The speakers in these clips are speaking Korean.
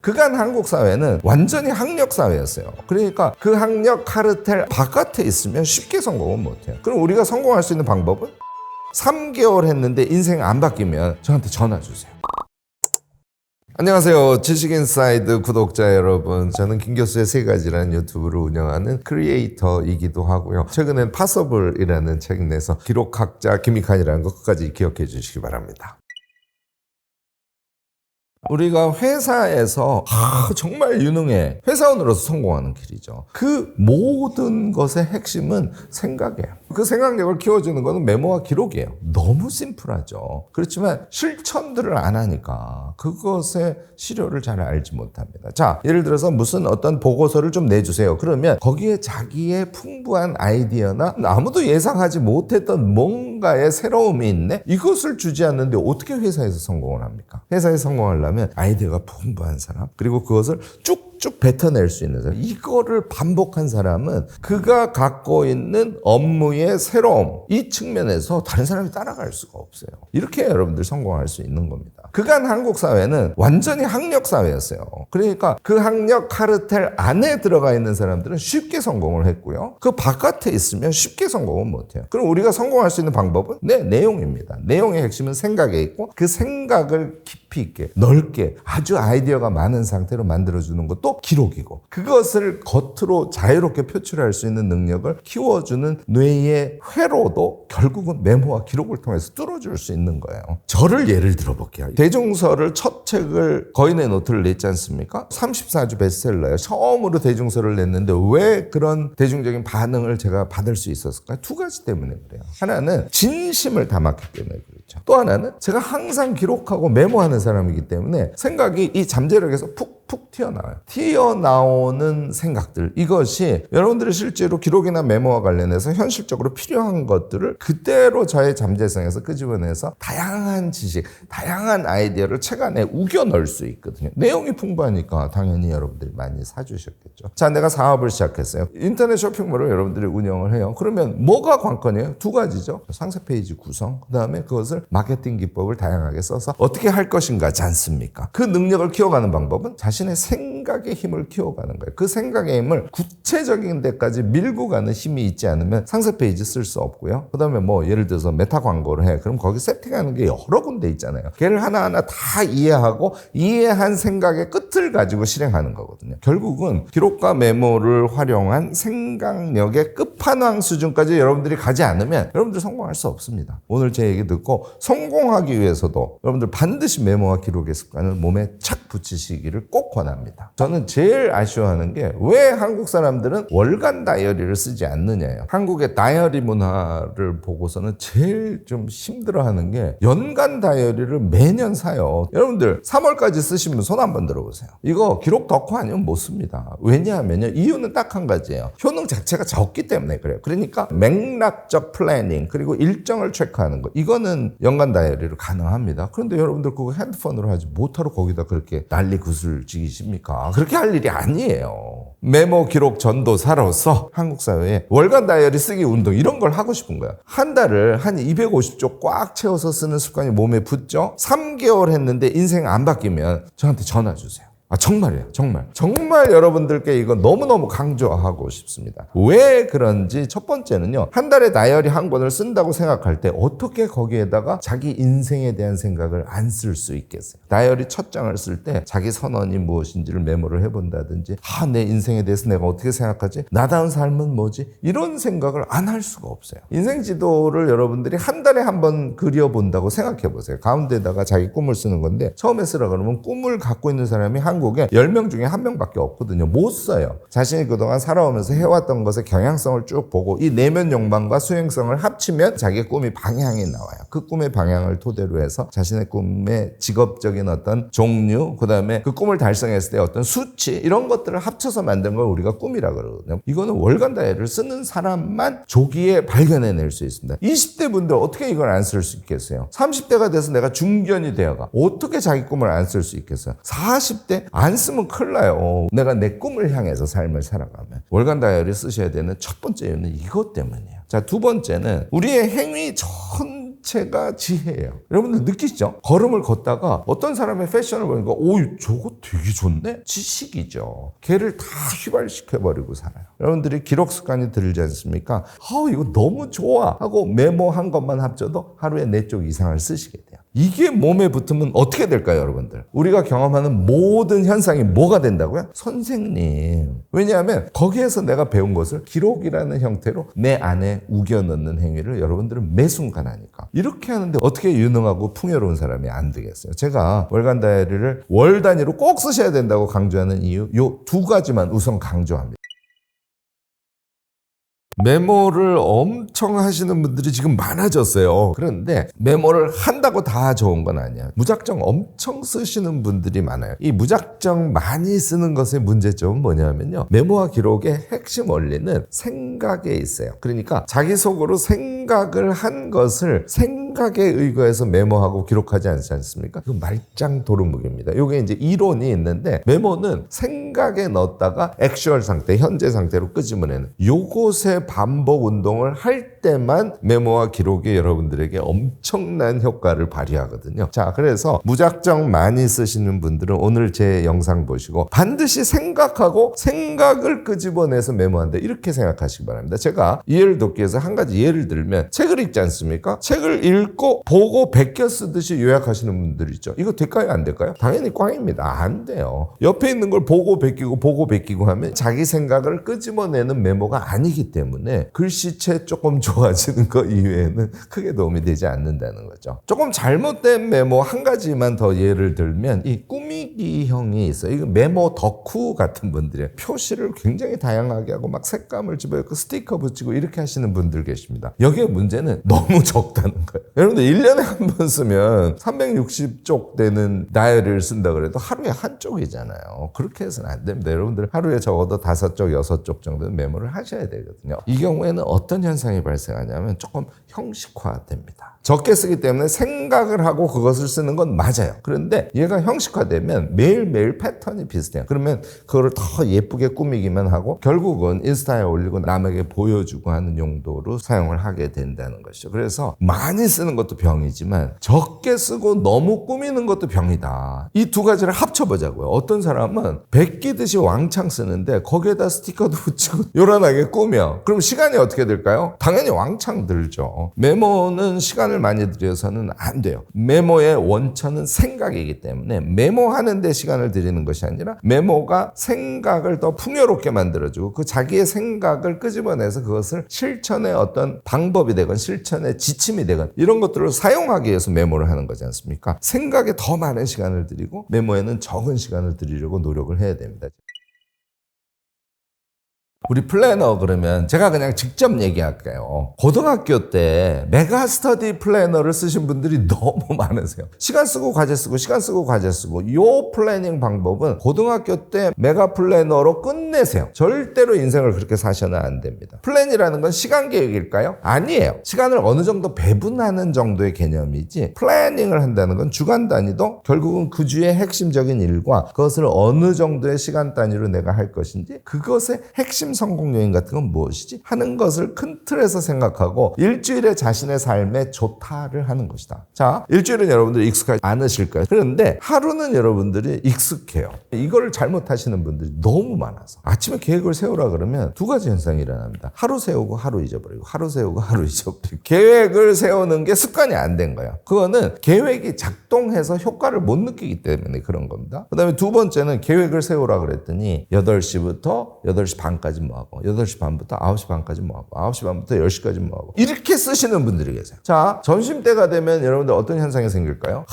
그간 한국 사회는 완전히 학력 사회였어요. 그러니까 그 학력 카르텔 바깥에 있으면 쉽게 성공은 못해요. 그럼 우리가 성공할 수 있는 방법은? 3개월 했는데 인생 안 바뀌면 저한테 전화 주세요. 안녕하세요. 지식인사이드 구독자 여러분. 저는 김 교수의 세 가지라는 유튜브를 운영하는 크리에이터이기도 하고요. 최근엔 파서블이라는 책 내서 기록학자 김익환이라는 거 끝까지 기억해 주시기 바랍니다. 우리가 회사에서 정말 유능해 회사원으로서 성공하는 길이죠. 그 모든 것의 핵심은 생각이에요. 그 생각력을 키워주는 것은 메모와 기록이에요. 너무 심플하죠. 그렇지만 실천들을 안 하니까 그것의 시료를 잘 알지 못합니다. 자, 예를 들어서 무슨 어떤 보고서를 좀 내주세요. 그러면 거기에 자기의 풍부한 아이디어나 아무도 예상하지 못했던 뭔가의 새로움이 있네? 이것을 주지 않는데 어떻게 회사에서 성공을 합니까? 회사에서 성공하려면 아이디어가 풍부한 사람, 그리고 그것을 쭉 뱉어낼 수 있는 사람, 이거를 반복한 사람은 그가 갖고 있는 업무의 새로움, 이 측면에서 다른 사람이 따라갈 수가 없어요. 이렇게 여러분들 성공할 수 있는 겁니다. 그간 한국 사회는 완전히 학력 사회였어요. 그러니까 그 학력 카르텔 안에 들어가 있는 사람들은 쉽게 성공을 했고요. 그 바깥에 있으면 쉽게 성공은 못해요. 그럼 우리가 성공할 수 있는 방법은? 내용입니다. 내용의 핵심은 생각에 있고, 그 생각을 깊이 있게 넓게 아주 아이디어가 많은 상태로 만들어주는 것도 기록이고, 그것을 겉으로 자유롭게 표출할 수 있는 능력을 키워주는 뇌의 회로도 결국은 메모와 기록을 통해서 뚫어줄 수 있는 거예요. 저를 예를 들어볼게요. 대중서를 첫 책을 거인의 노트를 냈지 않습니까? 34주 베스트셀러예요. 처음으로 대중서를 냈는데 왜 그런 대중적인 반응을 제가 받을 수 있었을까요? 두 가지 때문에 그래요. 하나는 진심을 담았기 때문에 그렇죠. 또 하나는 제가 항상 기록하고 메모하는 사람이기 때문에 생각이 이 잠재력에서 푹 튀어나와요. 튀어나오는 생각들, 이것이 여러분들이 실제로 기록이나 메모와 관련해서 현실적으로 필요한 것들을 그대로 저의 잠재성에서 끄집어내서 다양한 지식, 다양한 아이디어를 책 안에 우겨 넣을 수 있거든요. 내용이 풍부하니까 당연히 여러분들이 많이 사주셨겠죠. 자, 내가 사업을 시작했어요. 인터넷 쇼핑몰을 여러분들이 운영을 해요. 그러면 뭐가 관건이에요? 두 가지죠. 상세 페이지 구성, 그 다음에 그것을 마케팅 기법을 다양하게 써서 어떻게 할 것인가지 않습니까? 그 능력을 키워가는 방법은 자신의 생각의 힘을 키워가는 거예요. 그 생각의 힘을 구체적인 데까지 밀고 가는 힘이 있지 않으면 상세 페이지 쓸 수 없고요. 그 다음에 뭐 예를 들어서 메타 광고를 해. 그럼 거기 세팅하는 게 여러 군데 있잖아요. 걔를 하나하나 다 이해하고 이해한 생각의 끝을 가지고 실행하는 거거든요. 결국은 기록과 메모를 활용한 생각력의 끝판왕 수준까지 여러분들이 가지 않으면 여러분들 성공할 수 없습니다. 오늘 제 얘기 듣고 성공하기 위해서도 여러분들 반드시 메모와 기록의 습관을 몸에 착 붙이시기를 꼭 권합니다. 저는 제일 아쉬워하는 게 왜 한국 사람들은 월간 다이어리를 쓰지 않느냐예요. 한국의 다이어리 문화를 보고서는 제일 좀 힘들어하는 게 연간 다이어리를 매년 사요. 여러분들 3월까지 쓰신 분 손 한번 들어보세요. 이거 기록 덕후 아니면 못 씁니다. 왜냐하면요, 이유는 딱 한 가지예요. 효능 자체가 적기 때문에 그래요. 그러니까 맥락적 플래닝, 그리고 일정을 체크하는 거, 이거는 연간 다이어리로 가능합니다. 그런데 여러분들 그거 핸드폰으로 하지 못하러 거기다 그렇게 난리 구슬 지기십니까? 그렇게 할 일이 아니에요. 메모 기록 전도사로서 한국 사회에 월간 다이어리 쓰기 운동, 이런 걸 하고 싶은 거야. 한 달을 한 250쪽 꽉 채워서 쓰는 습관이 몸에 붙죠. 3개월 했는데 인생 안 바뀌면 저한테 전화 주세요. 정말이에요. 정말 여러분들께 이거 너무너무 강조하고 싶습니다. 왜 그런지 첫 번째는요, 한 달에 다이어리 한 권을 쓴다고 생각할 때 어떻게 거기에다가 자기 인생에 대한 생각을 안 쓸 수 있겠어요? 다이어리 첫 장을 쓸 때 자기 선언이 무엇인지를 메모를 해본다든지, 내 인생에 대해서 내가 어떻게 생각하지? 나다운 삶은 뭐지? 이런 생각을 안 할 수가 없어요. 인생 지도를 여러분들이 한 달에 한 번 그려본다고 생각해 보세요. 가운데다가 자기 꿈을 쓰는 건데, 처음에 쓰라 그러면 꿈을 갖고 있는 사람이 한국에 10명 중에 1명밖에 없거든요. 못 써요. 자신이 그동안 살아오면서 해왔던 것의 경향성을 쭉 보고 이 내면 욕망과 수행성을 합치면 자기의 꿈이 방향이 나와요. 그 꿈의 방향을 토대로 해서 자신의 꿈의 직업적인 어떤 종류, 그 다음에 그 꿈을 달성했을 때 어떤 수치, 이런 것들을 합쳐서 만든 걸 우리가 꿈이라 그러거든요. 이거는 월간 다이어리를 쓰는 사람만 조기에 발견해낼 수 있습니다. 20대 분들 어떻게 이걸 안 쓸 수 있겠어요? 30대가 돼서 내가 중견이 되어가 어떻게 자기 꿈을 안 쓸 수 있겠어요? 40대 안 쓰면 큰일 나요. 내가 내 꿈을 향해서 삶을 살아가면. 월간 다이어리 쓰셔야 되는 첫 번째 이유는 이것 때문이에요. 자, 두 번째는 우리의 행위 자체가 지혜예요. 여러분들 느끼시죠? 걸음을 걷다가 어떤 사람의 패션을 보니까 오, 저거 되게 좋네? 지식이죠. 걔를 다 휘발시켜버리고 살아요. 여러분들이 기록 습관이 들지 않습니까? 이거 너무 좋아 하고 메모한 것만 합쳐도 하루에 4쪽 이상을 쓰시게 돼요. 이게 몸에 붙으면 어떻게 될까요, 여러분들? 우리가 경험하는 모든 현상이 뭐가 된다고요? 선생님. 왜냐하면 거기에서 내가 배운 것을 기록이라는 형태로 내 안에 우겨넣는 행위를 여러분들은 매 순간 하니까. 이렇게 하는데 어떻게 유능하고 풍요로운 사람이 안 되겠어요? 제가 월간 다이어리를 월 단위로 꼭 쓰셔야 된다고 강조하는 이유, 요 2가지만 우선 강조합니다. 메모를 엄청 하시는 분들이 지금 많아졌어요. 그런데 메모를 한다고 다 좋은 건 아니야. 무작정 엄청 쓰시는 분들이 많아요. 이 무작정 많이 쓰는 것의 문제점은 뭐냐면요. 메모와 기록의 핵심 원리는 생각에 있어요. 그러니까 자기 속으로 생각을 한 것을 생각에 의거해서 메모하고 기록하지 않지 않습니까? 이거 말짱 도루묵입니다. 이게 이제 이론이 있는데 메모는 생각에 넣었다가 액슈얼 상태, 현재 상태로 끄집어내는 요것의 반복 운동을 할 때만 메모와 기록이 여러분들에게 엄청난 효과를 발휘하거든요. 자, 그래서 무작정 많이 쓰시는 분들은 오늘 제 영상 보시고 반드시 생각하고 생각을 끄집어내서 메모한다. 이렇게 생각하시기 바랍니다. 제가 이해를 돕기 위해서 한 가지 예를 들면 책을 읽지 않습니까? 책을 읽고 보고 베껴 쓰듯이 요약하시는 분들 있죠. 이거 될까요? 안 될까요? 당연히 꽝입니다. 안 돼요. 옆에 있는 걸 보고 베끼고 하면 자기 생각을 끄집어내는 메모가 아니기 때문에 글씨체 조금 좋아지는 것 이외에는 크게 도움이 되지 않는다는 거죠. 조금 잘못된 메모 한 가지만 더 예를 들면 이 꾸미기형이 있어요. 이거 메모 덕후 같은 분들이에요. 표시를 굉장히 다양하게 하고 막 색감을 집어넣고 스티커 붙이고 이렇게 하시는 분들 계십니다. 여기에 문제는 너무 적다는 거예요. 여러분들 1년에 한 번 쓰면 360쪽 되는 다이어리를 쓴다 그래도 하루에 한 쪽이잖아요. 그렇게 해서는 안 됩니다. 여러분들 하루에 적어도 5쪽, 6쪽 정도는 메모를 하셔야 되거든요. 이 경우에는 어떤 현상이 발생하냐면 조금 형식화됩니다. 적게 쓰기 때문에 생각을 하고 그것을 쓰는 건 맞아요. 그런데 얘가 형식화되면 매일매일 패턴이 비슷해요. 그러면 그거를 더 예쁘게 꾸미기만 하고 결국은 인스타에 올리고 남에게 보여주고 하는 용도로 사용을 하게 된다는 것이죠. 그래서 많이 쓰는 것도 병이지만 적게 쓰고 너무 꾸미는 것도 병이다. 이 2가지를 합쳐보자고요. 어떤 사람은 베끼듯이 왕창 쓰는데 거기에다 스티커도 붙이고 요란하게 꾸며. 그럼 시간이 어떻게 될까요? 당연히 왕창 들죠. 메모는 시간을 많이 들여서는 안 돼요. 메모의 원천은 생각이기 때문에 메모하는 데 시간을 들이는 것이 아니라 메모가 생각을 더 풍요롭게 만들어주고 그 자기의 생각을 끄집어내서 그것을 실천의 어떤 방법이 되건 실천의 지침이 되건 이런 것들을 사용하기 위해서 메모를 하는 거지 않습니까? 생각에 더 많은 시간을 들이고 메모에는 적은 시간을 들이려고 노력을 해야 됩니다. 우리 플래너 그러면 제가 그냥 직접 얘기할게요. 고등학교 때 메가 스터디 플래너를 쓰신 분들이 너무 많으세요. 시간 쓰고 과제 쓰고 시간 쓰고 과제 쓰고 이 플래닝 방법은 고등학교 때 메가 플래너로 끝내세요. 절대로 인생을 그렇게 사셔는 안 됩니다. 플랜이라는 건 시간 계획일까요? 아니에요. 시간을 어느 정도 배분하는 정도의 개념이지 플래닝을 한다는 건 주간 단위도 결국은 그 주의 핵심적인 일과 그것을 어느 정도의 시간 단위로 내가 할 것인지 그것의 핵심 성공 요인 같은 건 무엇이지? 하는 것을 큰 틀에서 생각하고 일주일에 자신의 삶에 좋다를 하는 것이다. 자, 일주일은 여러분들이 익숙하지 않으실 거예요. 그런데 하루는 여러분들이 익숙해요. 이걸 잘못하시는 분들이 너무 많아서 아침에 계획을 세우라 그러면 2가지 현상이 일어납니다. 하루 세우고 하루 잊어버리고 하루 세우고 하루 잊어버리고 계획을 세우는 게 습관이 안 된 거예요. 그거는 계획이 작동해서 효과를 못 느끼기 때문에 그런 겁니다. 그 다음에 2번째는 계획을 세우라 그랬더니 8시부터 8시 반까지 뭐하고 8시 반부터 9시 반까지 뭐하고 9시 반부터 10시까지 뭐하고 이렇게 쓰시는 분들이 계세요. 자, 점심때가 되면 여러분들 어떤 현상이 생길까요?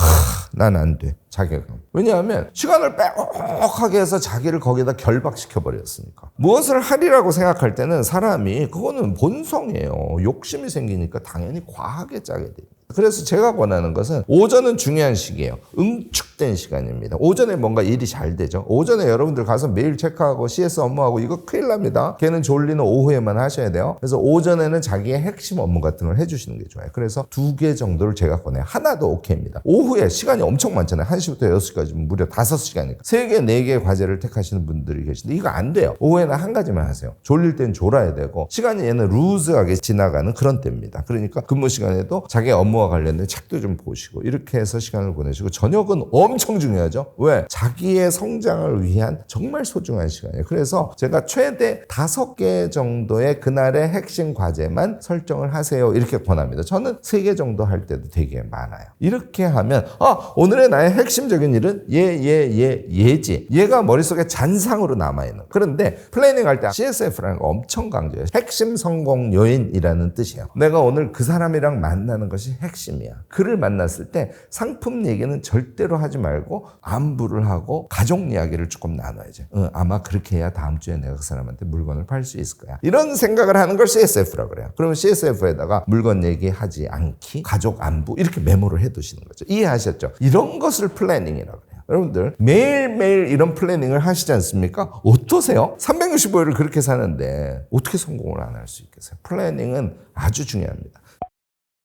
난 안 돼. 자괴감. 왜냐하면 시간을 빼곡하게 해서 자기를 거기에다 결박시켜 버렸으니까. 무엇을 하리라고 생각할 때는 사람이 그거는 본성이에요. 욕심이 생기니까 당연히 과하게 짜게 돼요. 그래서 제가 권하는 것은 오전은 중요한 시기예요. 응축 압축된 시간입니다. 오전에 뭔가 일이 잘 되죠. 오전에 여러분들 가서 메일 체크하고 CS 업무하고 이거 큰일 납니다. 걔는 졸리는 오후에만 하셔야 돼요. 그래서 오전에는 자기의 핵심 업무 같은 걸 해주시는 게 좋아요. 그래서 2개 정도를 제가 권해요. 하나도 오케이입니다. 오후에 시간이 엄청 많잖아요. 1시부터 6시까지 무려 5시간이니까 3개, 4개의 과제를 택하시는 분들이 계신데 이거 안 돼요. 오후에는 한 가지만 하세요. 졸릴 땐 졸아야 되고 시간이 얘는 루즈하게 지나가는 그런 때입니다. 그러니까 근무 시간에도 자기 업무와 관련된 책도 좀 보시고 이렇게 해서 시간을 보내시고 저녁은 엄청 중요하죠. 왜? 자기의 성장을 위한 정말 소중한 시간이에요. 그래서 제가 최대 5개 정도의 그날의 핵심 과제만 설정을 하세요. 이렇게 권합니다. 저는 3개 정도 할 때도 되게 많아요. 이렇게 하면 오늘의 나의 핵심적인 일은 얘지. 얘가 머릿속에 잔상으로 남아있는. 그런데 플래닝 할 때 CSF라는 거 엄청 강조해요. 핵심 성공 요인이라는 뜻이에요. 내가 오늘 그 사람이랑 만나는 것이 핵심이야. 그를 만났을 때 상품 얘기는 절대로 하지 말고 안부를 하고 가족 이야기를 조금 나눠야죠. 아마 그렇게 해야 다음 주에 내가 그 사람한테 물건을 팔 수 있을 거야. 이런 생각을 하는 걸 CSF라고 그래요. 그러면 CSF에다가 물건 얘기하지 않기, 가족 안부 이렇게 메모를 해두시는 거죠. 이해하셨죠? 이런 것을 플래닝이라고 그래요. 여러분들 매일매일 이런 플래닝을 하시지 않습니까? 어떠세요? 365일을 그렇게 사는데 어떻게 성공을 안 할 수 있겠어요? 플래닝은 아주 중요합니다.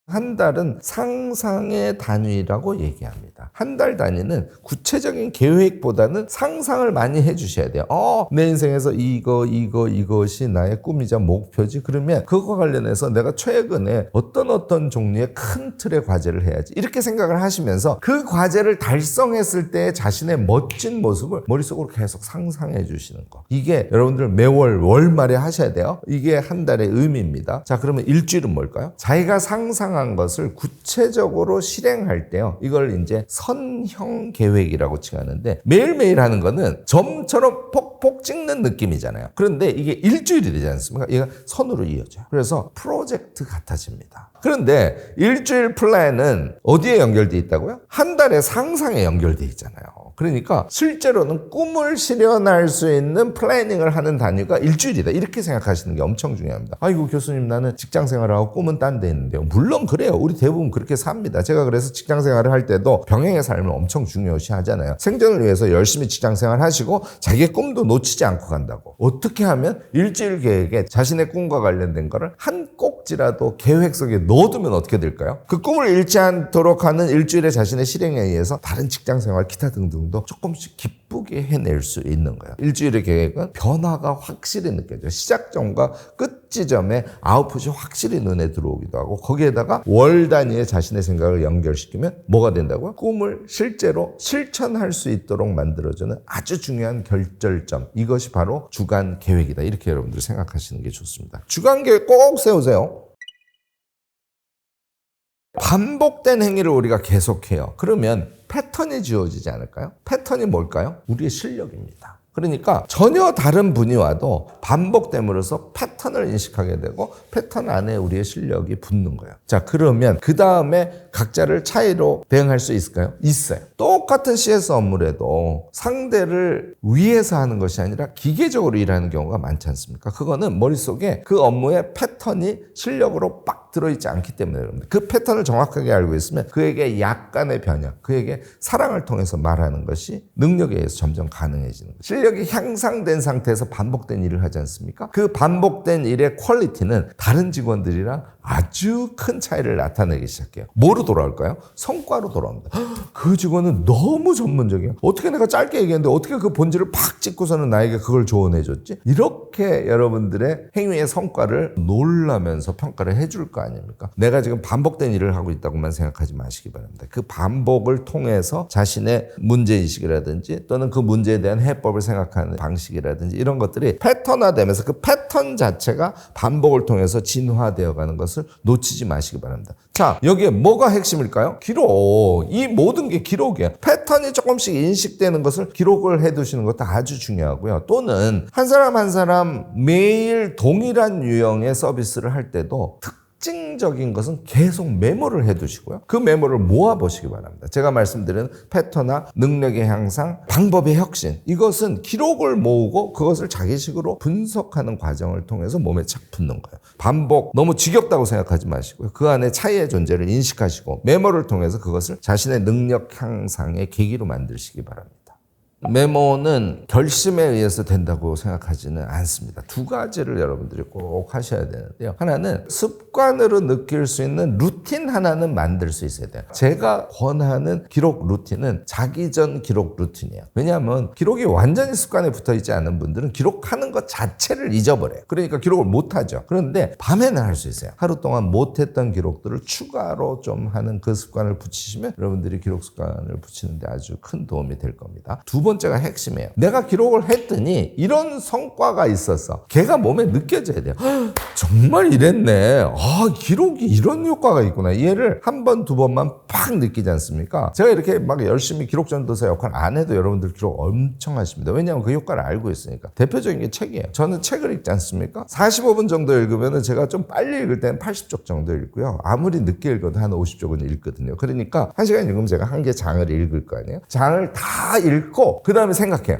한 달은 상상의 단위라고 얘기합니다. 한 달 단위는 구체적인 계획보다는 상상을 많이 해주셔야 돼요. 내 인생에서 이것이 나의 꿈이자 목표지. 그러면 그거 관련해서 내가 최근에 어떤 종류의 큰 틀의 과제를 해야지. 이렇게 생각을 하시면서 그 과제를 달성했을 때 자신의 멋진 모습을 머릿속으로 계속 상상해 주시는 거. 이게 여러분들 매월 월말에 하셔야 돼요. 이게 한 달의 의미입니다. 자, 그러면 일주일은 뭘까요? 자기가 상상한 것을 구체적으로 실행할 때요. 이걸 이제 선형 계획이라고 칭하는데 매일매일 하는 거는 점처럼 폭폭 찍는 느낌이잖아요. 그런데 이게 일주일이 되지 않습니까? 얘가 선으로 이어져요. 그래서 프로젝트 같아집니다. 그런데 일주일 플랜은 어디에 연결돼 있다고요? 한 달의 상상에 연결돼 있잖아요. 그러니까 실제로는 꿈을 실현할 수 있는 플래닝을 하는 단위가 일주일이다. 이렇게 생각하시는 게 엄청 중요합니다. 아이고 교수님 나는 직장 생활하고 꿈은 딴 데 있는데요. 물론 그래요. 우리 대부분 그렇게 삽니다. 제가 그래서 직장 생활을 할 때도 병행의 삶을 엄청 중요시 하잖아요. 생존을 위해서 열심히 직장 생활 하시고 자기의 꿈도 놓치지 않고 간다고. 어떻게 하면 일주일 계획에 자신의 꿈과 관련된 거를 한 꼭지라도 계획 속에 넣어두면 어떻게 될까요? 그 꿈을 잃지 않도록 하는 일주일의 자신의 실행에 의해서 다른 직장 생활 기타 등등도 조금씩 기쁘게 해낼 수 있는 거예요. 일주일의 계획은 변화가 확실히 느껴져요. 시작점과 끝 지점에 아웃풋이 확실히 눈에 들어오기도 하고 거기에다가 월 단위의 자신의 생각을 연결시키면 뭐가 된다고요? 꿈을 실제로 실천할 수 있도록 만들어주는 아주 중요한 결절점. 이것이 바로 주간 계획이다. 이렇게 여러분들이 생각하시는 게 좋습니다. 주간 계획 꼭 세우세요. 반복된 행위를 우리가 계속해요. 그러면 패턴이 지어지지 않을까요? 패턴이 뭘까요? 우리의 실력입니다. 그러니까 전혀 다른 분이 와도 반복됨으로써 패턴을 인식하게 되고 패턴 안에 우리의 실력이 붙는 거예요. 자, 그러면 그 다음에 각자를 차이로 대응할 수 있을까요? 있어요. 똑같은 CS 업무라도 상대를 위해서 하는 것이 아니라 기계적으로 일하는 경우가 많지 않습니까? 그거는 머릿속에 그 업무의 패턴이 실력으로 빡 들어있지 않기 때문에 그럽니다. 그 패턴을 정확하게 알고 있으면 그에게 약간의 변형, 그에게 사랑을 통해서 말하는 것이 능력에 의해서 점점 가능해지는 거죠. 실력이 향상된 상태에서 반복된 일을 하지 않습니까? 그 반복된 일의 퀄리티는 다른 직원들이랑 아주 큰 차이를 나타내기 시작해요. 뭐로 돌아올까요? 성과로 돌아옵니다. 그 직원은 너무 전문적이에요. 어떻게 내가 짧게 얘기했는데 어떻게 그 본질을 팍 찍고서는 나에게 그걸 조언해줬지? 이렇게 여러분들의 행위의 성과를 놀라면서 평가를 해줄 거 아닙니까? 내가 지금 반복된 일을 하고 있다고만 생각하지 마시기 바랍니다. 그 반복을 통해서 자신의 문제의식이라든지 또는 그 문제에 대한 해법을 생각하는 방식이라든지 이런 것들이 패턴화되면서 그 패턴 자체가 반복을 통해서 진화되어 가는 것을 놓치지 마시기 바랍니다. 자, 여기에 뭐가 핵심일까요? 기록. 이 모든 게 기록이에요. 패턴이 조금씩 인식되는 것을 기록을 해두시는 것도 아주 중요하고요. 또는 한 사람 한 사람 매일 동일한 유형의 서비스를 할 때도 특징적인 것은 계속 메모를 해두시고요. 그 메모를 모아보시기 바랍니다. 제가 말씀드린 패턴화, 능력의 향상, 방법의 혁신, 이것은 기록을 모으고 그것을 자기식으로 분석하는 과정을 통해서 몸에 착 붙는 거예요. 반복, 너무 지겹다고 생각하지 마시고요. 그 안에 차이의 존재를 인식하시고 메모를 통해서 그것을 자신의 능력 향상의 계기로 만드시기 바랍니다. 메모는 결심에 의해서 된다고 생각하지는 않습니다. 두 가지를 여러분들이 꼭 하셔야 되는데요. 하나는 습관으로 느낄 수 있는 루틴 하나는 만들 수 있어야 돼요. 제가 권하는 기록 루틴은 자기 전 기록 루틴이에요. 왜냐하면 기록이 완전히 습관에 붙어 있지 않은 분들은 기록하는 것 자체를 잊어버려요. 그러니까 기록을 못하죠. 그런데 밤에는 할 수 있어요. 하루 동안 못했던 기록들을 추가로 좀 하는 그 습관을 붙이시면 여러분들이 기록 습관을 붙이는데 아주 큰 도움이 될 겁니다. 두 번째가 핵심이에요. 내가 기록을 했더니 이런 성과가 있었어. 걔가 몸에 느껴져야 돼요. 정말 이랬네. 기록이 이런 효과가 있구나. 얘를 한 번, 두 번만 팍 느끼지 않습니까? 제가 이렇게 막 열심히 기록 전도사 역할 안 해도 여러분들 기록 엄청 하십니다. 왜냐하면 그 효과를 알고 있으니까. 대표적인 게 책이에요. 저는 책을 읽지 않습니까? 45분 정도 읽으면 제가 좀 빨리 읽을 때는 80쪽 정도 읽고요. 아무리 늦게 읽어도 한 50쪽은 읽거든요. 그러니까 1시간 읽으면 제가 한 개 장을 읽을 거 아니에요? 장을 다 읽고 그 다음에 생각해요.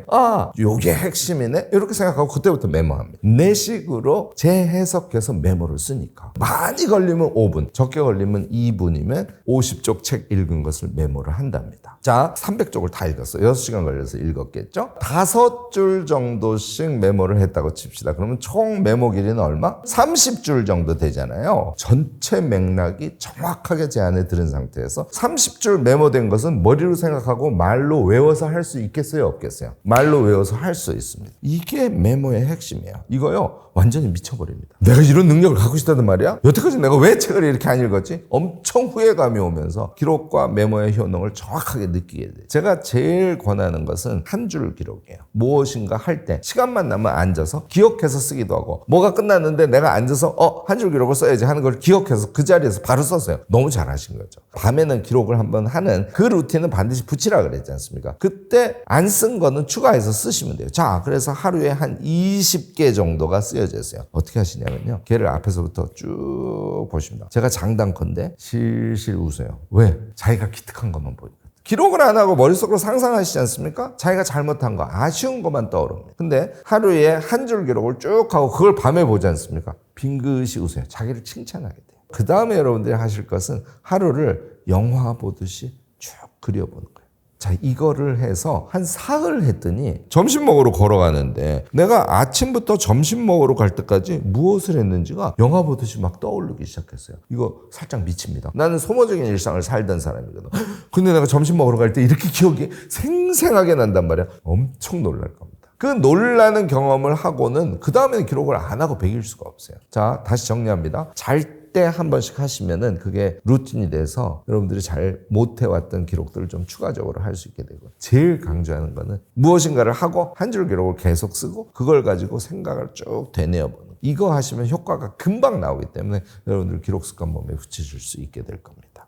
요게 핵심이네? 이렇게 생각하고 그때부터 메모합니다. 내 식으로 재해석해서 메모를 쓰니까. 많이 걸리면 5분, 적게 걸리면 2분이면 50쪽 책 읽은 것을 메모를 한답니다. 자, 300쪽을 다 읽었어요. 6시간 걸려서 읽었겠죠? 5줄 정도씩 메모를 했다고 칩시다. 그러면 총 메모 길이는 얼마? 30줄 정도 되잖아요. 전체 맥락이 정확하게 제 안에 들은 상태에서 30줄 메모된 것은 머리로 생각하고 말로 외워서 할 수 있겠어요? 없겠어요? 말로 외워서 할 수 있습니다. 이게 메모의 핵심이에요. 이거요, 완전히 미쳐버립니다. 내가 이런 능력을 갖고 싶다는 말이야? 여태까지 내가 왜 책을 이렇게 안 읽었지? 엄청 후회감이 오면서 기록과 메모의 효능을 정확하게 느끼게 돼요. 제가 제일 권하는 것은 한 줄 기록이에요. 무엇인가 할 때 시간만 나면 앉아서 기억해서 쓰기도 하고, 뭐가 끝났는데 내가 앉아서 한 줄 기록을 써야지 하는 걸 기억해서 그 자리에서 바로 썼어요. 너무 잘하신 거죠. 밤에는 기록을 한번 하는 그 루틴은 반드시 붙이라 그랬지 않습니까? 그때 안 쓴 거는 추가해서 쓰시면 돼요. 자, 그래서 하루에 한 20개 정도가 쓰여져 있어요. 어떻게 하시냐면요, 걔를 앞에서부터 쭉 보십니다. 제가 장담컨대 실실 웃어요. 왜? 자기가 기특한 것만 보이거든. 기록을 안 하고 머릿속으로 상상하시지 않습니까? 자기가 잘못한 거, 아쉬운 것만 떠오릅니다. 근데 하루에 한 줄 기록을 쭉 하고 그걸 밤에 보지 않습니까? 빙긋이 웃어요. 자기를 칭찬하게 돼요. 그 다음에 여러분들이 하실 것은 하루를 영화 보듯이 쭉 그려보는 거예요. 자, 이거를 해서 한 사흘 했더니 점심 먹으러 걸어가는데 내가 아침부터 점심 먹으러 갈 때까지 무엇을 했는지가 영화 보듯이 막 떠오르기 시작했어요. 이거 살짝 미칩니다. 나는 소모적인 일상을 살던 사람이거든. 근데 내가 점심 먹으러 갈 때 이렇게 기억이 생생하게 난단 말이야. 엄청 놀랄 겁니다. 그 놀라는 경험을 하고는 그 다음에는 기록을 안 하고 배길 수가 없어요. 자, 다시 정리합니다. 잘 때 한 번씩 하시면은 그게 루틴이 돼서 여러분들이 잘 못해왔던 기록들을 좀 추가적으로 할 수 있게 되고, 제일 강조하는 거는 무엇인가를 하고 한 줄 기록을 계속 쓰고 그걸 가지고 생각을 쭉 되뇌어보는, 이거 하시면 효과가 금방 나오기 때문에 여러분들 기록 습관 몸에 붙이실 수 있게 될 겁니다.